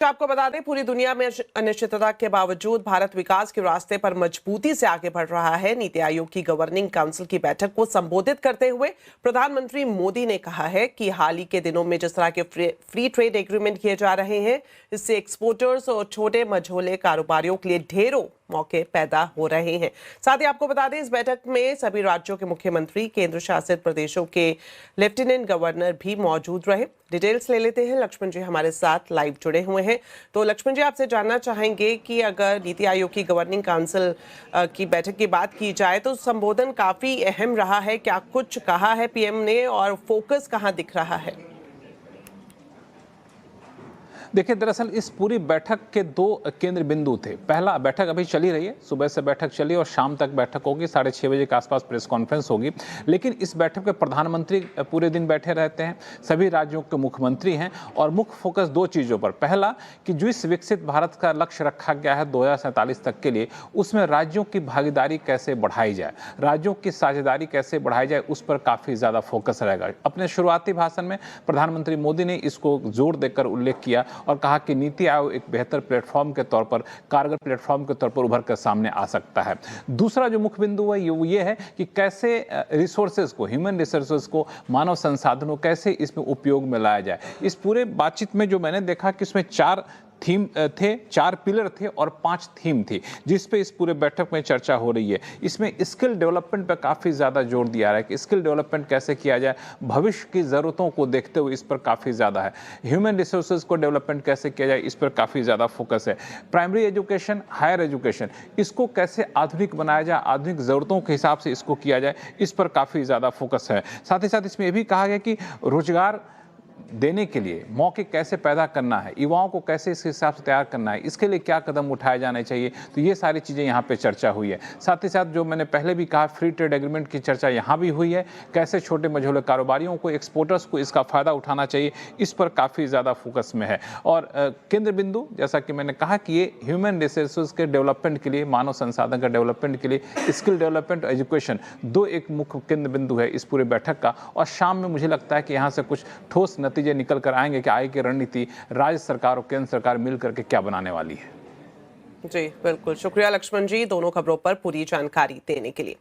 आपको बता दें, पूरी दुनिया में अनिश्चितता के बावजूद भारत विकास के रास्ते पर मजबूती से आगे बढ़ रहा है। नीति आयोग की गवर्निंग काउंसिल की बैठक को संबोधित करते हुए प्रधानमंत्री मोदी ने कहा है कि हाल ही के दिनों में जिस तरह के फ्री ट्रेड एग्रीमेंट किए जा रहे हैं, इससे एक्सपोर्टर्स और छोटे मझोले कारोबारियों के लिए ढेरों मौके पैदा हो रहे हैं। साथ ही आपको बता दें, इस बैठक में सभी राज्यों के मुख्यमंत्री, केंद्र शासित प्रदेशों के लेफ्टिनेंट गवर्नर भी मौजूद रहे। डिटेल्स ले लेते हैं, लक्ष्मण जी हमारे साथ लाइव जुड़े हुए हैं। तो लक्ष्मण जी, आपसे जानना चाहेंगे कि अगर नीति आयोग की गवर्निंग काउंसिल की बैठक की बात की जाए तो संबोधन काफी अहम रहा है। क्या कुछ कहा है पीएम ने और फोकस कहां दिख रहा है? देखिए, दरअसल इस पूरी बैठक के दो केंद्र बिंदु थे। पहला, बैठक अभी चली रही है, सुबह से बैठक चली और शाम तक बैठक होगी, 6:30 बजे के आसपास प्रेस कॉन्फ्रेंस होगी। लेकिन इस बैठक में प्रधानमंत्री पूरे दिन बैठे रहते हैं, सभी राज्यों के मुख्यमंत्री हैं और मुख्य फोकस दो चीज़ों पर। पहला कि जो इस विकसित भारत का लक्ष्य रखा गया है 2047 तक के लिए, उसमें राज्यों की भागीदारी कैसे बढ़ाई जाए, राज्यों की साझेदारी कैसे बढ़ाई जाए, उस पर काफ़ी ज़्यादा फोकस रहेगा। अपने शुरुआती भाषण में प्रधानमंत्री मोदी ने इसको जोर देकर उल्लेख किया और कहा कि नीति आयोग एक बेहतर प्लेटफॉर्म के तौर पर, कारगर प्लेटफॉर्म के तौर पर उभर कर सामने आ सकता है। दूसरा जो मुख्य बिंदु है वो ये है कि कैसे रिसोर्सेज को, ह्यूमन रिसोर्सेज को, मानव संसाधनों कैसे इसमें उपयोग में लाया जाए। इस पूरे बातचीत में जो मैंने देखा कि इसमें 4 थीम थे, 4 पिलर थे और 5 थीम थी, जिस पे इस पूरे बैठक में चर्चा हो रही है। इसमें स्किल डेवलपमेंट पे काफ़ी ज़्यादा जोर दिया रहा है कि स्किल डेवलपमेंट कैसे किया जाए, भविष्य की ज़रूरतों को देखते हुए इस पर काफ़ी ज़्यादा है। ह्यूमन रिसोर्सेज को डेवलपमेंट कैसे किया जाए, इस पर काफ़ी ज़्यादा फोकस है। प्राइमरी एजुकेशन, हायर एजुकेशन, इसको कैसे आधुनिक बनाया जाए, आधुनिक ज़रूरतों के हिसाब से इसको किया जाए, इस पर काफ़ी ज़्यादा फोकस है। साथ ही साथ इसमें यह भी कहा गया कि रोजगार देने के लिए मौके कैसे पैदा करना है, युवाओं को कैसे इस हिसाब से तैयार करना है, इसके लिए क्या कदम उठाए जाने चाहिए। तो ये सारी चीज़ें यहाँ पे चर्चा हुई है। साथ ही साथ जो मैंने पहले भी कहा, फ्री ट्रेड एग्रीमेंट की चर्चा यहाँ भी हुई है। कैसे छोटे मझोले कारोबारियों को, एक्सपोर्टर्स को इसका फ़ायदा उठाना चाहिए, इस पर काफ़ी ज़्यादा फोकस में है। और केंद्र बिंदु, जैसा कि मैंने कहा कि ये ह्यूमन रिसोर्सेज के डेवलपमेंट के लिए, मानव संसाधन का डेवलपमेंट के लिए, स्किल डेवलपमेंट, एजुकेशन, दो एक मुख्य केंद्र बिंदु है इस पूरे बैठक का। और शाम में मुझे लगता है कि यहाँ से कुछ ठोस नतीजे निकल कर आएंगे कि आगे की रणनीति राज्य सरकार और केंद्र सरकार मिलकर के क्या बनाने वाली है। जी बिल्कुल, शुक्रिया लक्ष्मण जी, दोनों खबरों पर पूरी जानकारी देने के लिए।